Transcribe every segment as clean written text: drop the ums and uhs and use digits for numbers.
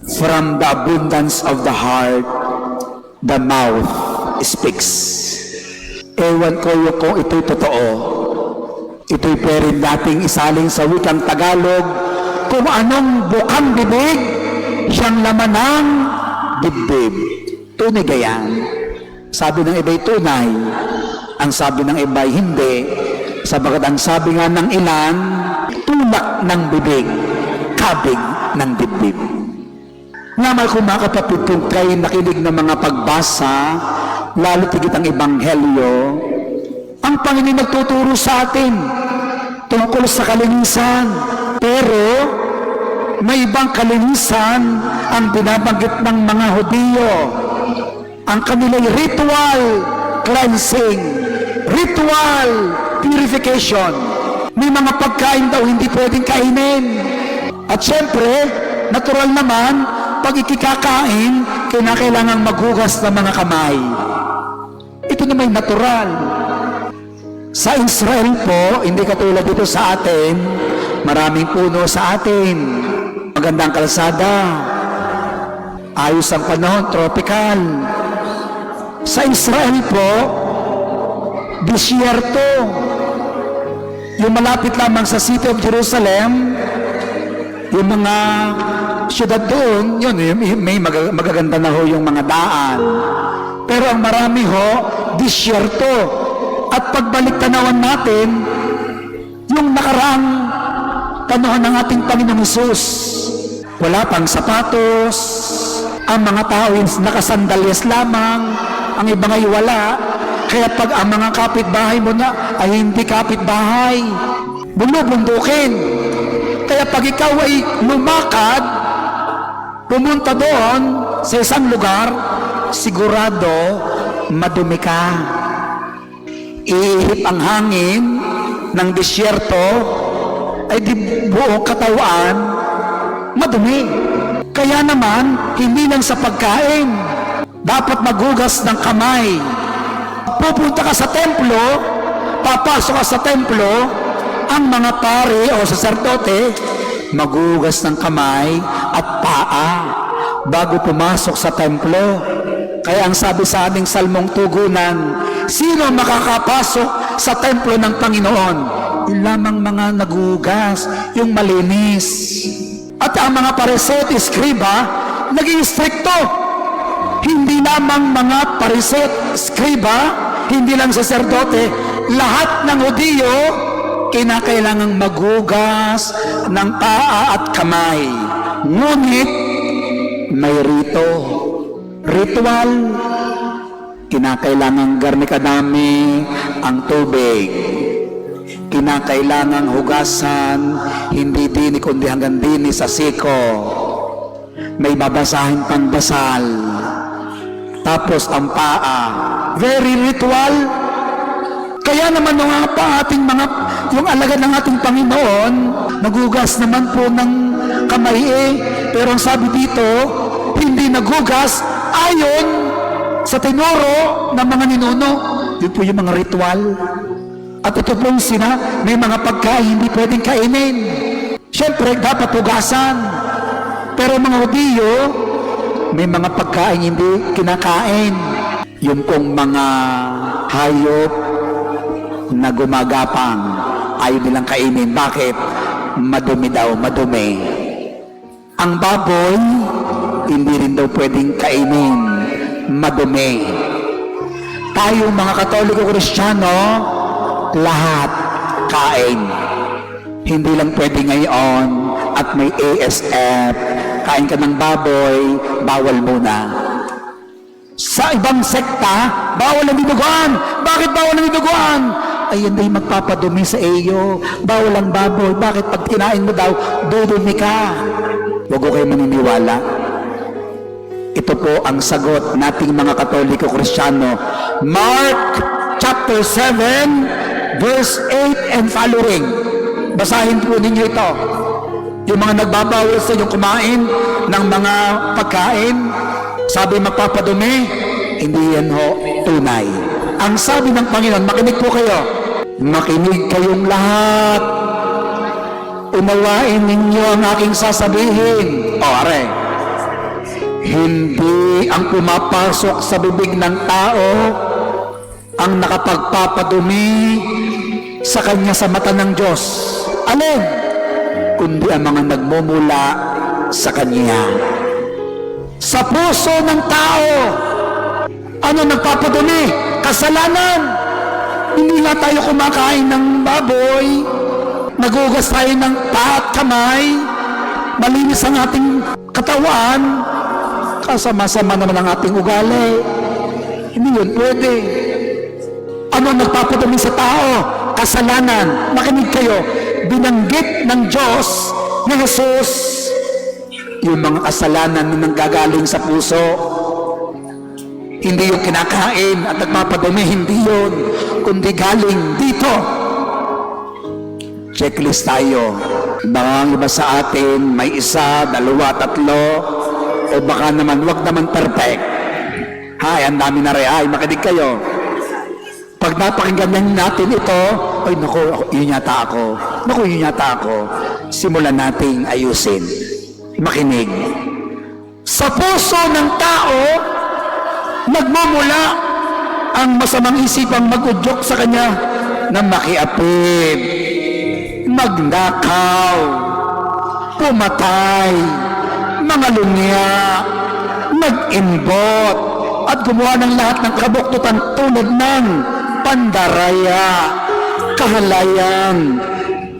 From the abundance of the heart, the mouth speaks. Ewan ko kung ito'y totoo. Ito'y pwede nating isaling sa wikang Tagalog, kung anong bukang bibig, siyang laman ng dibdib. Tunay gayan. Sabi ng iba'y tunay, ang sabi ng iba'y hindi, sabagat ang sabi nga ng ilan, tulak ng bibig, kabig ng dibdib. Naman kung mga kapatid, kung kayo nakinig ng mga pagbasa, lalo tigit ang Ebanghelyo, ang Panginoon nagtuturo sa atin tungkol sa kalinisan. Pero may ibang kalinisan ang binabanggit ng mga Hudyo. Ang kanilang ritual cleansing, ritual purification. May mga pagkain daw hindi pwedeng kainin. At syempre, natural naman, pag ikikakain, kailangan maghugas ng mga kamay. Ito naman natural. Sa Israel po, hindi katulad dito sa atin, maraming puno sa atin, magandang kalsada, ayos ang panahon, tropical. Sa Israel po, disyerto. Yung malapit lamang sa City of Jerusalem, yung mga syudad doon, yun, may magaganda na ho yung mga daan. Pero ang marami ho, disyerto. At pagbalik tanawan natin, yung nakaraang panahon ng ating Panginoong Hesus, wala pang sapatos, ang mga tao nakasandalyas lamang, ang iba ngay wala. Kaya pag ang mga kapitbahay mo na ay hindi kapitbahay, bulubundukin. Kaya pag ikaw ay lumakad, pumunta doon sa isang lugar, sigurado madumi ka. Iihip ang hangin ng disyerto, ay di buong katawan madumi. Kaya naman, hindi lang sa pagkain, dapat maghugas ng kamay. Pupunta ka sa templo, papasok ka sa templo, ang mga pari o saserdote, maghugas ng kamay at paa bago pumasok sa templo. Kaya ang sabi sa aming salmong tugunan, sino makakapasok sa templo ng Panginoon? Yung lamang mga naghugas, yung malinis. At ang mga Pariseo at Eskriba, naging strikto. Hindi lamang mga Pariseo at Eskriba, hindi lang saserdote, lahat ng Hudyo, kinakailangang maghugas ng paa at kamay. Ngunit, may rito. Ritual, kinakailangang garnikadami ang tubig. Kinakailangang hugasan, hindi dini kundi hanggang dini sa siko. May babasahin pang basal. Tapos ang paa. Very ritual. Kaya naman nga pa ating mga, yung alagad ng ating Panginoon, naghugas naman po ng kamay pero ang sabi dito, hindi naghugas ayon sa tinuro ng mga ninuno. Yun po yung mga ritual. At ito po may mga pagkain hindi pwedeng kainin. Siyempre, dapat hugasan. Pero mga Hudyo, may mga pagkain hindi kinakain. Yung pong mga hayop na gumagapang, ayaw nilang kainin. Bakit? Madumi daw, madumi. Ang baboy, hindi rin daw pwedeng kainin, madumi. Tayo mga Katoliko Kristiyano, lahat kain. Hindi lang pwede ngayon at may ASF, kain ka ng baboy, bawal muna. Sa ibang sekta, bawal ang dinuguan. Bakit bawal ang dinuguan? Ay, hindi magpapadumi sa iyo. Bawal ang baboy. Bakit pag kinain mo daw, dudumi ka? Huwag ko kayo maniniwala. Ito po ang sagot nating mga Katoliko Kristiyano. Mark chapter 7, verse 8 and following. Basahin po ninyo ito. Yung mga nagbabawal sa inyong kumain ng mga pagkain, sabi magpapadumi, hindi yan ho tunay. Ang sabi ng Panginoon, makinig po kayo. Makinig kayong lahat. Unawain ninyo ang aking sasabihin. O, are. Hindi ang pumapasok sa bibig ng tao ang nakapagpapadumi sa kanya sa mata ng Diyos. Alin? Kundi ang mga nagmumula sa kanya. Sa puso ng tao, ano nagpapadumi? Kasalanan. Hindi nga tayo kumakain ng baboy, nagugas tayo ng paa at kamay, malinis ang ating katawan, kasama-sama naman ang ating ugali. Hindi yun pwede. Ano nagpapadumi sa tao? Kasalanan. Makinig kayo, binanggit ng Diyos ni Jesus yung mga kasalanan na nanggagaling sa puso. Hindi yung kinakain at nagpapadumi, hindi yun, kundi galing dito. Checklist tayo. Baka ang iba sa atin may isa, dalawa, tatlo, o baka naman, wag naman perfect. Hay, ang dami na rin. Hay, makinig kayo. Pag napakinggan natin ito, ay naku, yun yata ako. Naku, yun yata ako. Simulan nating ayusin. Makinig. Sa puso ng tao, nagmumula ang masamang isipang mag-udyok sa kanya na makiapid, magnakaw, pumatay, mangalunya, mag-imbot, at gumawa ng lahat ng kabuktutan tulad ng pandaraya, kahalayan,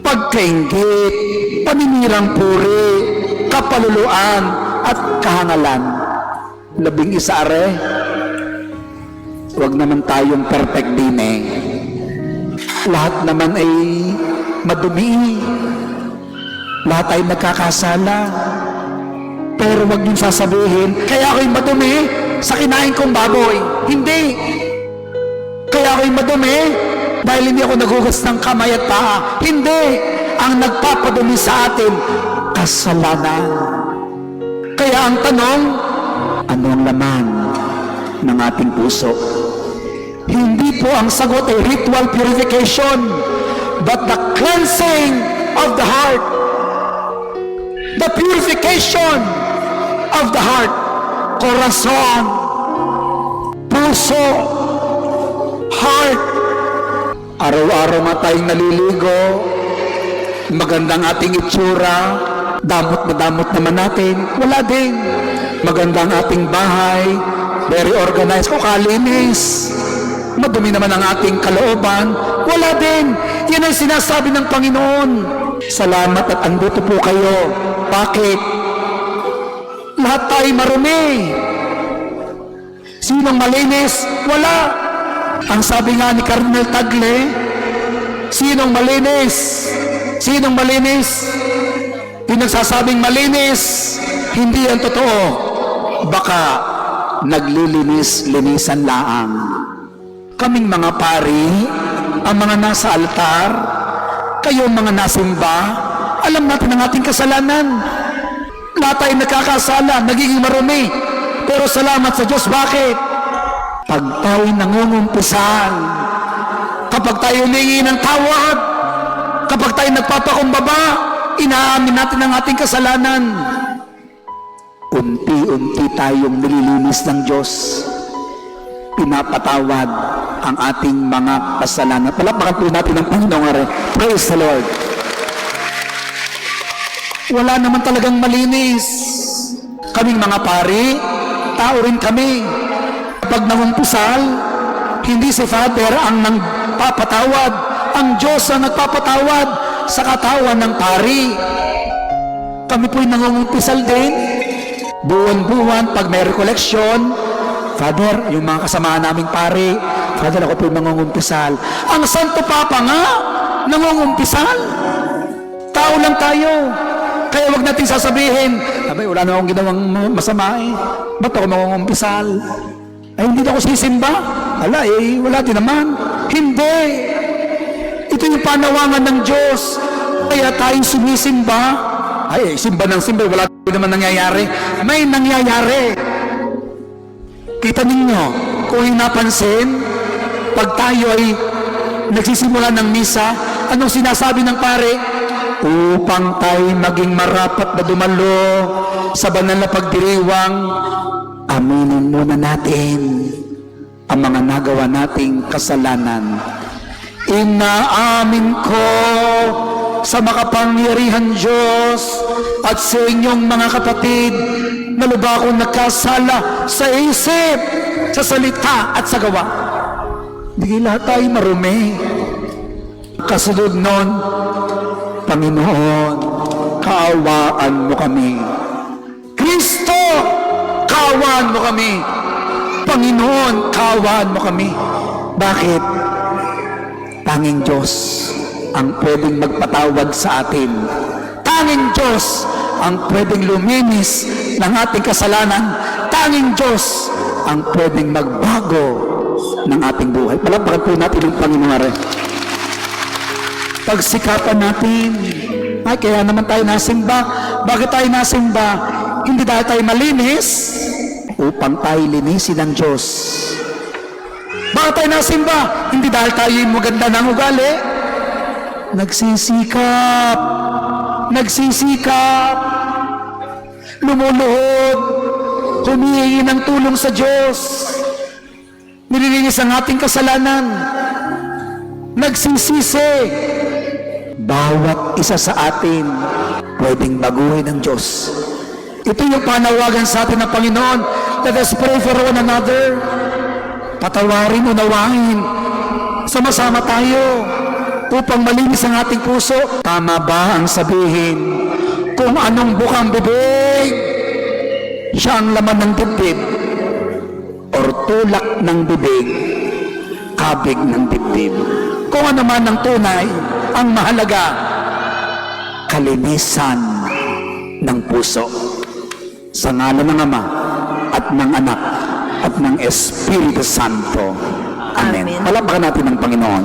pagkainggit, paninirang puri, kapaluluan, at kahangalan. 11 are. Huwag naman tayong perfect din eh. Lahat naman ay madumi. Lahat ay nagkakasala. Pero huwag yung sasabihin, kaya ako'y madumi sa kinain kong baboy. Hindi. Kaya ako'y madumi dahil hindi ako nagugas ng kamay at paa. Hindi. Ang nagpapadumi sa atin, kasalanan. Kaya ang tanong, ano ang laman ng ating puso? Hindi po ang sagot ay ritual purification, but the cleansing of the heart. The purification of the heart. Corazon, puso, heart. Araw-araw nga tayong naliligo, magandang ating itsura, damot na damot naman natin, wala din. Maganda ang ating bahay, very organized, o kalinis. Madumi naman ang ating kalooban, wala din. Yan ang sinasabi ng Panginoon. Salamat at andito po kayo. Bakit? Lahat tayo marumi. Sinong malinis? Wala. Ang sabi nga ni Cardinal Tagle, sinong malinis? Sinong malinis? Yung nagsasabing malinis, hindi yan totoo. Baka naglilinis-linisan laang. Kaming mga pari, ang mga nasa altar, kayong mga nasimba, alam natin ang ating kasalanan. Lahat tayo nagkakasala, nagiging marumi. Pero salamat sa Diyos, bakit? Pag tayo nangungumpisan, kapag tayo humingi ng tawad, kapag tayo nagpapakumbaba, inaamin natin ang ating kasalanan. Unti-unti tayong nililinis ng Diyos. Pinapatawad ang ating mga kasalanan. Palakpakan po natin ang Panginoon. Praise the Lord. Wala naman talagang malinis. Kaming mga pari, tao rin kami. Kapag nangumpisal, hindi si Father ang nagpapatawad, ang Diyos ang nagpapatawad sa katawan ng pari. Kami po'y nangungumpisal din. Buwan-buwan, pag may recollection, Father, yung mga kasama naming pari, Father, ako po'y nangungumpisal. Ang Santo Papa nga, nangungumpisal. Tao lang tayo. Kaya wag natin sasabihin, abay, wala na akong ginawang masama eh. Ba't ako nangungumpisal? Ay, hindi na ako sisimba. Ala, eh, wala din naman. Hindi. Ito yung panawangan ng Diyos. Kaya tayong sumisimba. Ay, simba ng simba, wala din naman nangyayari. May nangyayari. Kita ninyo, kung yung napansin, pag tayo ay nagsisimula ng misa, anong sinasabi ng pare? upang tayo maging marapat na dumalo sa banal na pagdiriwang. Aminin muna natin ang mga nagawa nating kasalanan. Inaamin ko sa makapangyarihan Diyos at sa inyong mga kapatid na lubha akong nagkasala sa isip, sa salita at sa gawa. Hindi lahat tayo marumi. Kasunod nun, Panginoon, kaawaan mo kami. Kristo, kaawaan mo kami. Panginoon, kaawaan mo kami. Bakit? Tanging Diyos ang pwedeng magpatawad sa atin. Tanging Diyos ang pwedeng luminis ng ating kasalanan. Tanging Diyos ang pwedeng magbago ng ating buhay. Palakpakan po natin ang Panginoon. Pagsikapan natin. Ay, kaya naman tayo nasimba. Bakit tayo nasimba? Hindi dahil tayo malinis, upang tayo linisin ng Diyos. Bakit tayo nasimba? Hindi dahil tayo maganda ng ugali. Nagsisikap, lumuluhod, humihingi ng tulong sa Diyos, nililinis ang ating kasalanan, nagsisisi. Bawat isa sa atin pwedeng baguhin ng Diyos. Ito yung panawagan sa atin ng Panginoon. Let us pray for one another. Patawarin, unawain, sama-sama tayo upang malinis ang ating puso. Tama ba ang sabihin, kung anong bukang bibig, siya ang laman ng dibdib, or tulak ng bibig, kabig ng dibdib? Kung ano man ang tunay, ang mahalaga, kalinisan ng puso. Sa ngalan ng Ama at ng Anak at ng Espiritu Santo. Amen. Amen. Palakpakan natin ng Panginoon.